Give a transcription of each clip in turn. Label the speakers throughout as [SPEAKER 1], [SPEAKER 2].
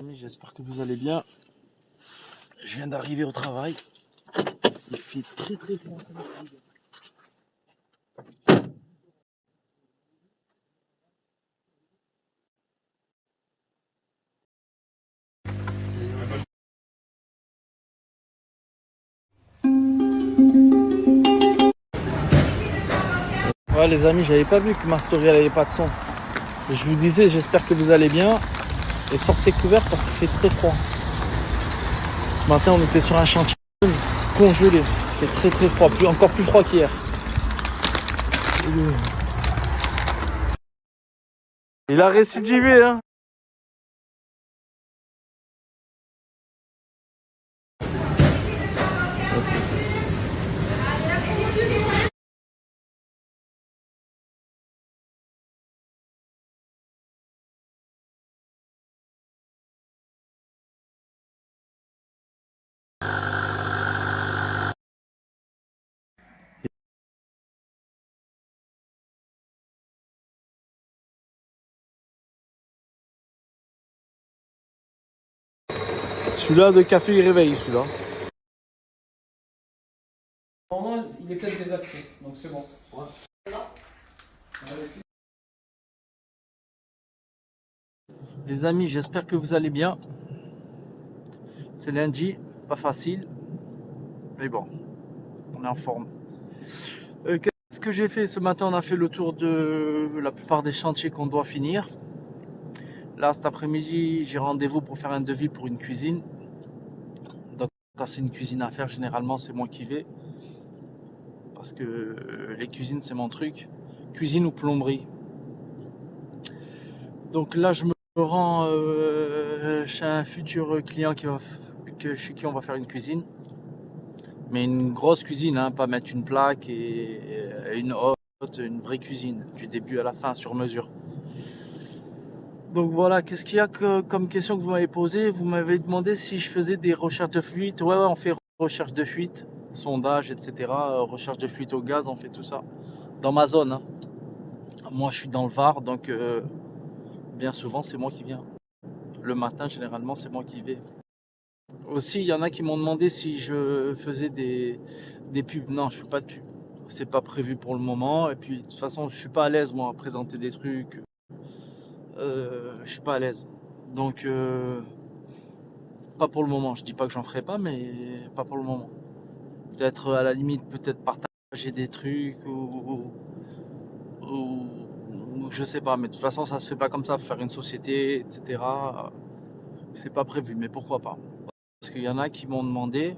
[SPEAKER 1] J'espère que vous allez bien. Je viens d'arriver au travail. Il fait très froid. Ouais les amis, j'avais pas vu que ma story elle avait pas de son. Je vous disais, j'espère que vous allez bien. Et sortez couverts parce qu'il fait très froid. Ce matin on était sur un chantier congelé. Il fait très froid, encore plus froid qu'hier. Il a récidivé hein. Celui-là de café il réveille celui-là.
[SPEAKER 2] Normalement, il est peut-être désaxé, donc c'est bon. Ouais.
[SPEAKER 1] Les amis, j'espère que vous allez bien. C'est lundi, pas facile. Mais bon, on est en forme. Qu'est-ce que j'ai fait ce matin? On a fait le tour de la plupart des chantiers qu'on doit finir. Là, cet après-midi, j'ai rendez-vous pour faire un devis pour une cuisine. Donc, quand c'est une cuisine à faire, généralement, c'est moi qui vais. Parce que les cuisines, c'est mon truc. Cuisine ou plomberie. Donc là, je me rends chez un futur client chez qui on va faire une cuisine. Mais une grosse cuisine, hein, pas mettre une plaque et une hotte, une vraie cuisine, du début à la fin, sur mesure. Donc voilà, qu'est-ce qu'il y a comme question que vous m'avez posée? Vous m'avez demandé si je faisais des recherches de fuite. Ouais, on fait recherche de fuite, sondage, etc. Recherche de fuite au gaz, on fait tout ça. Dans ma zone, hein. Moi, je suis dans le Var, donc bien souvent, c'est moi qui viens. Le matin, généralement, c'est moi qui vais. Aussi, il y en a qui m'ont demandé si je faisais des pubs. Non, je fais pas de pubs. C'est pas prévu pour le moment. Et puis, de toute façon, je suis pas à l'aise, moi, à présenter des trucs. Je suis pas à l'aise. Donc, pas pour le moment. Je dis pas que j'en ferai pas, mais pas pour le moment. Peut-être à la limite, peut-être partager des trucs ou je sais pas. Mais de toute façon, ça se fait pas comme ça. Faire une société, etc. C'est pas prévu, mais pourquoi pas? Parce qu'il y en a qui m'ont demandé.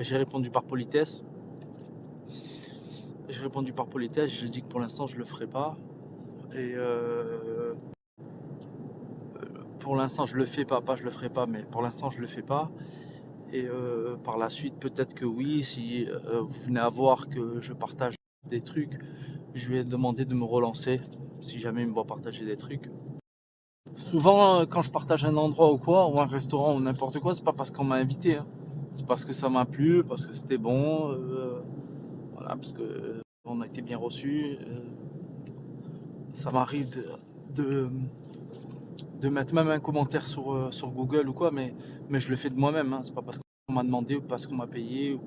[SPEAKER 1] J'ai répondu par politesse. J'ai dit que pour l'instant je le ferai pas. Et pour l'instant je le fais pas, je le ferai pas, mais pour l'instant je le fais pas. Et par la suite peut-être que oui, si vous venez à voir que je partage des trucs, je vais demander de me relancer si jamais il me voit partager des trucs. Souvent quand je partage un endroit ou quoi, ou un restaurant ou n'importe quoi, c'est pas parce qu'on m'a invité, hein. C'est parce que ça m'a plu, parce que c'était bon, voilà, parce que on a été bien reçus. Ça m'arrive de, de mettre même un commentaire sur Google ou quoi, mais je le fais de moi-même, hein. C'est pas parce qu'on m'a demandé ou parce qu'on m'a payé.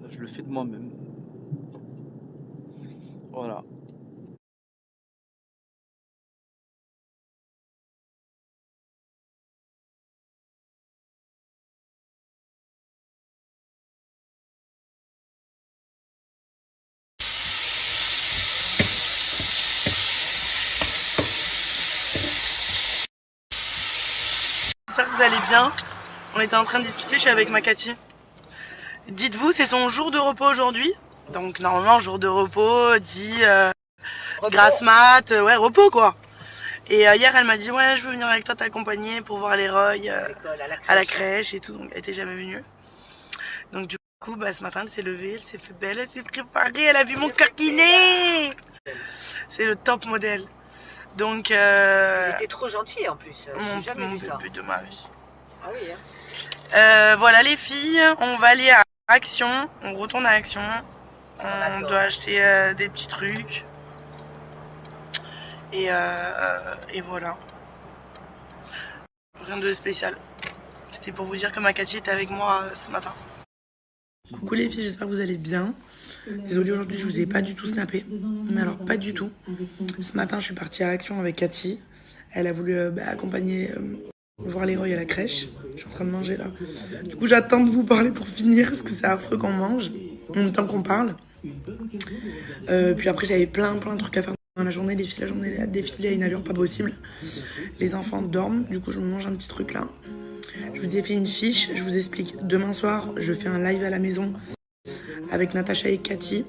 [SPEAKER 1] Je le fais de moi-même. Voilà.
[SPEAKER 3] J'espère que vous allez bien. On était en train de discuter, je suis avec ma Cathy. Dites-vous, c'est son jour de repos aujourd'hui. Donc normalement, jour de repos dit grasse mat, ouais, repos quoi. Et hier, elle m'a dit, ouais, je veux venir avec toi t'accompagner pour voir les Roy à la crèche et tout. Donc elle était jamais venue. Donc du coup, bah, ce matin, elle s'est levée, elle s'est fait belle, elle s'est préparée, elle a vu mon coquinet. C'est le top modèle. Donc
[SPEAKER 4] il était trop gentil en plus. J'ai jamais vu ça.
[SPEAKER 3] Bébé de ma vie.
[SPEAKER 4] Ah oui. Hein.
[SPEAKER 3] Voilà les filles, on va aller à Action, on retourne à Action. On doit acheter des petits trucs. Et voilà. Rien de spécial. C'était pour vous dire que ma Cathy était avec moi ce matin. Coucou les filles, j'espère que vous allez bien. Désolée, aujourd'hui je vous ai pas du tout snappé. Mais alors pas du tout. Ce matin je suis partie à Action avec Cathy. Elle a voulu accompagner voir Leroy à la crèche. Je suis en train de manger là. Du coup j'attends de vous parler pour finir parce que c'est affreux qu'on mange en même temps qu'on parle. Puis après j'avais plein de trucs à faire dans la journée. Les filles, la journée a défilé à une allure pas possible. Les enfants dorment, du coup je me mange un petit truc là. Je vous ai fait une fiche, je vous explique. Demain soir, je fais un live à la maison avec Natacha et Cathy.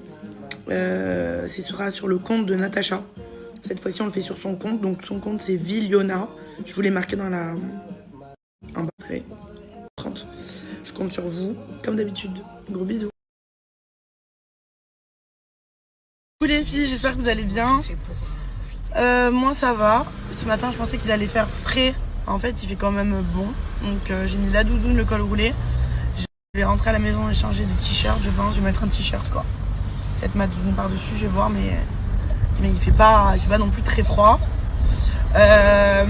[SPEAKER 3] Ce sera sur le compte de Natacha. Cette fois-ci, on le fait sur son compte. Donc son compte, c'est Viliona. Je vous l'ai marqué dans la... en bas. Allez, 30. Je compte sur vous, comme d'habitude. Gros bisous. Coucou les filles, j'espère que vous allez bien. Moi, ça va. Ce matin, je pensais qu'il allait faire frais. En fait, il fait quand même bon. Donc j'ai mis la doudoune, le col roulé. Je vais rentrer à la maison et changer de t-shirt, je pense. Je vais mettre un t-shirt quoi. Peut-être ma doudoune par-dessus, je vais voir, mais il fait pas non plus très froid. En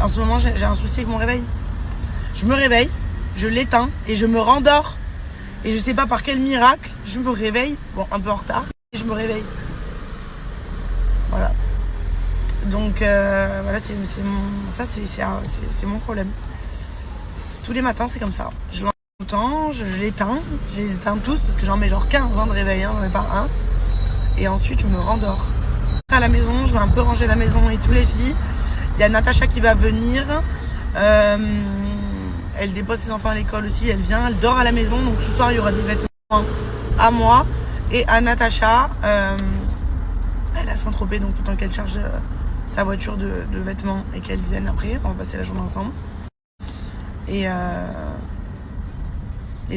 [SPEAKER 3] ce moment, j'ai un souci avec mon réveil. Je me réveille, je l'éteins et je me rendors. Et je sais pas par quel miracle, je me réveille. Bon, un peu en retard. Et je me réveille. Voilà. Donc voilà, c'est mon problème. Tous les matins, c'est comme ça. Je l'entends tout le temps, je l'éteins. Je les éteins tous parce que j'en mets genre 15 de réveil, j'en mets pas un. Et ensuite, je me rendors. À la maison, je vais un peu ranger la maison et tous les filles. Il y a Natacha qui va venir. Elle dépose ses enfants à l'école aussi. Elle vient, elle dort à la maison. Donc ce soir, il y aura des vêtements à moi et à Natacha. Elle a Saint-Tropez, donc le temps qu'elle charge sa voiture de vêtements et qu'elle vienne après, on va passer la journée ensemble. Et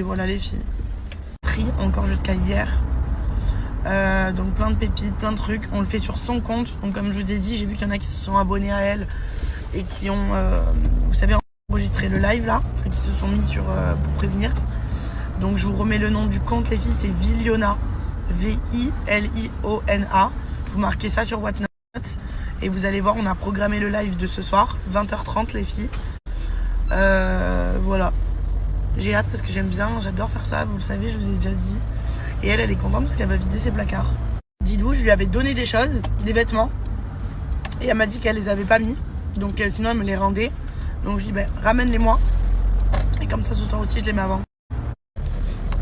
[SPEAKER 3] voilà les filles. Tri encore jusqu'à hier. Donc plein de pépites, plein de trucs. On le fait sur son compte. Donc comme je vous ai dit, j'ai vu qu'il y en a qui se sont abonnés à elle et qui ont, vous savez, enregistré le live là, enfin qui se sont mis sur pour prévenir. Donc je vous remets le nom du compte les filles, c'est Viliona, Viliona. Vous marquez ça sur Whatnot. Et vous allez voir, on a programmé le live de ce soir, 20h30 les filles. Voilà. J'ai hâte parce que j'aime bien, j'adore faire ça, vous le savez, je vous ai déjà dit. Et elle est contente parce qu'elle va vider ses placards. Dites-vous, je lui avais donné des choses, des vêtements. Et elle m'a dit qu'elle les avait pas mis. Donc sinon elle me les rendait. Donc je dis, ben ramène-les-moi. Et comme ça ce soir aussi, je les mets avant.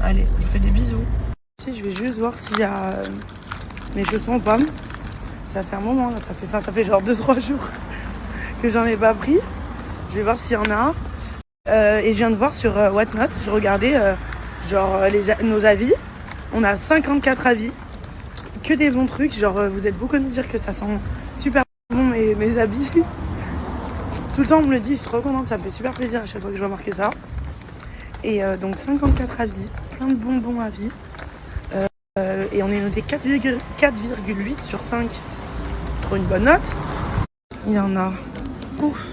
[SPEAKER 3] Allez, je vous fais des bisous. Si, je vais juste voir s'il y a mes chaussons aux pommes. Ça fait un moment là, ça fait genre 2-3 jours que j'en ai pas pris. Je vais voir s'il y en a. Et je viens de voir sur Whatnot, je regardais nos avis. On a 54 avis. Que des bons trucs. Genre vous êtes beaucoup à me dire que ça sent super bon mes habits. Tout le temps on me le dit, je suis trop contente, ça me fait super plaisir à chaque fois que je vois marquer ça. Et donc 54 avis, plein de bons avis. Et on est noté 4,8 sur 5. Trop une bonne note. Il y en a. Ouf.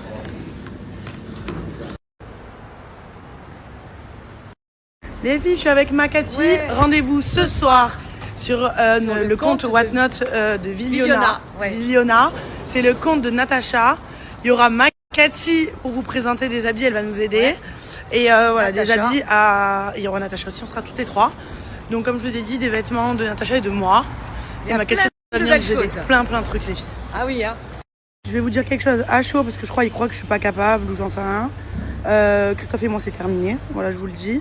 [SPEAKER 3] Les filles, je suis avec ma Cathy. Ouais. Rendez-vous ce soir sur le compte Whatnot de Viliona. Ouais. Viliona. C'est le compte de Natacha. Il y aura ma Cathy pour vous présenter des habits, elle va nous aider. Ouais. Et voilà, Natacha. Des habits à... Il y aura Natacha aussi, on sera toutes les trois. Donc comme je vous ai dit, des vêtements de Natacha et de moi. Et ma Cathy va venir nous aider. Plein de trucs les filles.
[SPEAKER 4] Ah oui, hein.
[SPEAKER 3] Je vais vous dire quelque chose à chaud parce que je crois qu'il croit que je suis pas capable ou j'en sais rien. Christophe et moi c'est terminé, voilà je vous le dis.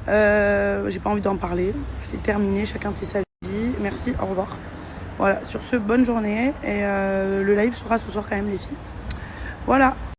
[SPEAKER 3] J'ai pas envie d'en parler, c'est terminé, chacun fait sa vie. Merci, au revoir. Voilà, sur ce, bonne journée et le live sera ce soir quand même les filles. Voilà.